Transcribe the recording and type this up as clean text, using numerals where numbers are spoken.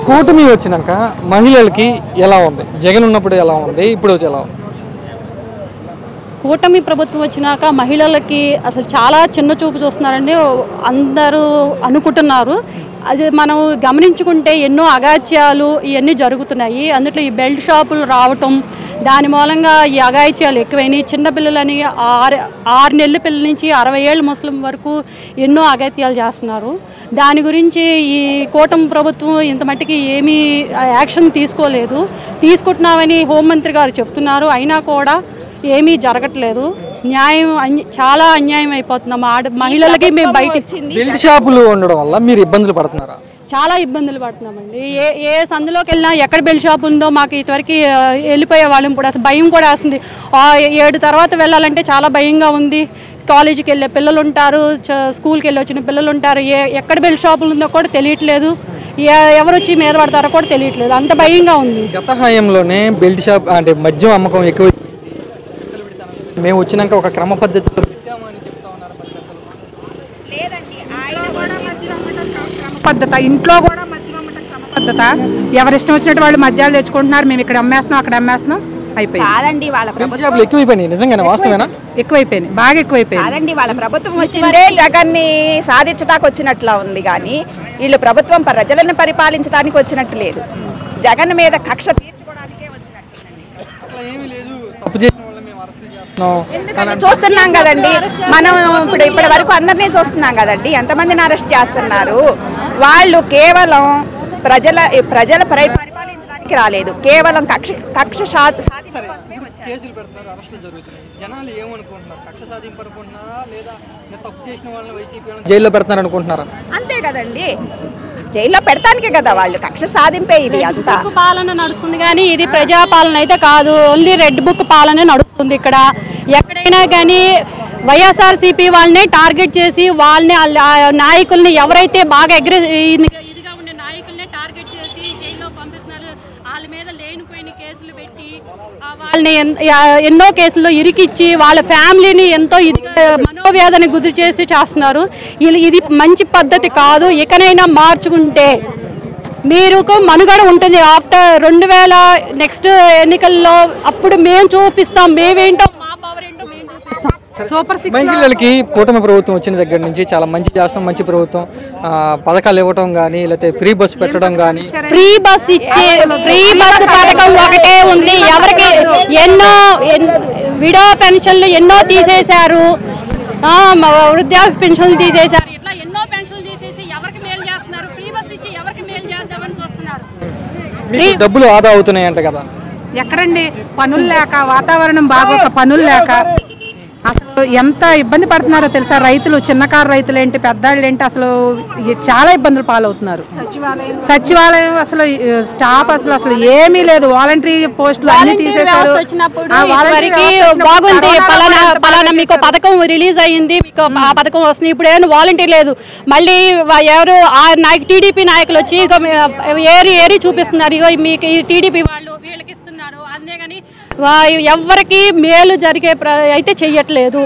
కూటమి వచ్చినాక మహిళలకి ఎలా ఉంది? జగన్ ఉన్నప్పుడు ఎలా ఉంది, ఇప్పుడు ఎలా ఉంది? కూటమి ప్రభుత్వం వచ్చినాక మహిళలకి అసలు చాలా చిన్న చూపు చూస్తున్నారండి అందరూ అనుకుంటున్నారు. అది మనం గమనించుకుంటే ఎన్నో అగాత్యాలు ఇవన్నీ జరుగుతున్నాయి. అందులో ఈ బెల్ట్ షాపులు రావటం, దాని మూలంగా ఈ అగాత్యాలు ఎక్కువైనాయి. చిన్నపిల్లలని 6 నెలల పిల్లల నుంచి 60 ఏళ్ళ ముస్లిం వరకు ఎన్నో అగాత్యాలు చేస్తున్నారు. దాని గురించి ఈ కూటమి ప్రభుత్వం ఇంత మట్టికి ఏమీ యాక్షన్ తీసుకోలేదు. తీసుకుంటున్నామని హోంమంత్రి గారు చెప్తున్నారు, అయినా కూడా ఏమీ జరగట్లేదు. న్యాయం చాలా అన్యాయం అయిపోతున్నాం మహిళలకి. మేము బయట బెల్ట్ షాపులు ఉండడం వల్ల మీరు ఇబ్బందులు పడుతున్నారా? చాలా ఇబ్బందులు పడుతున్నామండి. ఏ సందులోకి వెళ్ళినా ఎక్కడ బెల్ట్ షాప్ ఉందో మాకు ఇంతవరకు వెళ్ళిపోయే వాళ్ళం. ఇప్పుడు అసలు భయం కూడా వస్తుంది. 7 తర్వాత వెళ్ళాలంటే చాలా భయంగా ఉంది. కాలేజీకి వెళ్ళే పిల్లలు ఉంటారు, స్కూల్కి వెళ్ళి వచ్చిన పిల్లలు ఉంటారు. ఎక్కడ బెల్ట్ షాపులు ఉందో కూడా తెలియట్లేదు, ఎవరు వచ్చి మీద పడతారో కూడా తెలియట్లేదు, అంత భయంగా ఉంది. గత హయాంలోనే బెల్ట్ షాప్ అంటే మద్యం అమ్మకం ఎక్కువ. మేము వచ్చినాక ఒక క్రమ పద్ధతిలో పద్ధత, ఇంట్లో కూడా మద్యం అమ్మటం క్రమ పద్ధత. ఎవరిష్టం వచ్చినట్టు వాళ్ళు మద్యాలు తెచ్చుకుంటున్నారు. మేము ఇక్కడ అమ్మేస్తున్నాం, అక్కడ అమ్మేస్తున్నాం, అయిపోయింది. కాదండి, వాళ్ళ ప్రభుత్వం ఎక్కువైపోయినాయి. నిజంగానే వాస్తవేనా? ఎక్కువైపోయినాయి, బాగా ఎక్కువైపోయింది. కాదండి, వాళ్ళ ప్రభుత్వం వచ్చిందే జగన్ని సాధించడానికి వచ్చినట్లా ఉంది, కానీ వీళ్ళు ప్రభుత్వం ప్రజలను పరిపాలించడానికి వచ్చినట్టు లేదు. జగన్ మీద కక్ష తీర్చుకోవడానికే వచ్చినట్టు. ఎందుకంటే చూస్తున్నాం కదండి మనం, ఇప్పటి వరకు అందరినీ చూస్తున్నాం కదండి, ఎంతమందిని అరెస్ట్ చేస్తున్నారు. వాళ్ళు కేవలం ప్రజల పరిపాలించడానికి రాలేదు, కేవలం కక్ష సాధించడం కోసమే వచ్చారు. కేసులు పెడతారు, అరెస్టులు జరుగుతున్నాయి. జనాలు ఏమనుకుంటున్నారు? కక్ష సాధింపు అనుకుంటున్నారా, లేదా తప్పు చేసిన వాళ్ళని వైసీపీ జైల్లో పెడతారు అనుకుంటున్నారా? అంతే కదండి, జైల్లో పెడతానికే కదా వాళ్ళు కక్ష సాధింపే. ఇది అంతా పాలన నడుస్తుంది కానీ ఇది ప్రజాపాలన అయితే కాదు. ఓన్లీ రెడ్ బుక్ పాలన నడుస్తుంది ఇక్కడ. ఎక్కడైనా కానీ వైఎస్ఆర్సీపీ వాళ్ళని టార్గెట్ చేసి వాళ్ళని నాయకుల్ని ఎవరైతే బాగా ఇదిగా ఉండే నాయకుల్ని టార్గెట్ చేసి జైల్లో పంపిస్తున్నారు. వాళ్ళ మీద లేనిపోయిన కేసులు పెట్టి వాళ్ళని ఎన్నో కేసుల్లో ఇరికిచ్చి వాళ్ళ ఫ్యామిలీని ఎంతో మనోవేదన గురి చేసి చేస్తున్నారు. ఇది మంచి పద్ధతి కాదు. ఇకనైనా మార్చుకుంటే మీరు మనుగడ ఉంటుంది. ఆఫ్టర్ 2000 నెక్స్ట్ ఎన్నికల్లో అప్పుడు మేము చూపిస్తాం, మేమేంటో మా పవర్ ఏంటో మేము చూపిస్తాం. మహిళలకి కూటమి ప్రభుత్వం వచ్చిన దగ్గర నుంచి చాలా మంచి చేస్తాం. మంచి ప్రభుత్వం పథకాలు ఇవ్వటం కానీ, లేకపోతే ఫ్రీ బస్ పెట్టడం కానీ. ఫ్రీ బస్ పథకం ఒకటే ఉంది. ఎవరికి ఎన్నో విడో పెన్షన్లు ఎన్నో తీసేశారు, వృద్ధాప్య పెన్షన్లు తీసేశారు. ఇట్లా ఎన్నో పెన్షన్లు తీసేసి ఎవరికి మేలు చేస్తున్నారు? ఫ్రీ బస్ ఇచ్చి ఎవరికి మేలు చేద్దామని చూస్తున్నారు. డబ్బులు ఆదా అవుతున్నాయంట కదా. ఎక్కడండి, పనులు లేక, వాతావరణం బాగోక, పనులు లేక అసలు ఎంత ఇబ్బంది పడుతున్నారో తెలుసా? రైతులు, చిన్నకారు రైతులు ఏంటి, పెద్దాళ్ళు ఏంటి, అసలు చాలా ఇబ్బందులు పాలవుతున్నారు. సచివాలయం అసలు స్టాఫ్ అసలు ఏమీ లేదు. వాలంటరీ పోస్టులు అన్ని తీసేశారు. బాగుంది, పలానా మీకు పథకం రిలీజ్ అయ్యింది, మీకు ఆ పథకం వస్తుంది, ఇప్పుడు ఏమైనా వాలంటీర్ లేదు. మళ్ళీ ఎవరు టీడీపీ నాయకులు వచ్చి ఏరి చూపిస్తున్నారు, ఇగో మీకు ఈ టీడీపీ వాళ్ళు వీళ్ళకి ఇస్తున్నారు. అంతేగాని ఎవరికి మేలు జరిగే అయితే చెయ్యట్లేదు.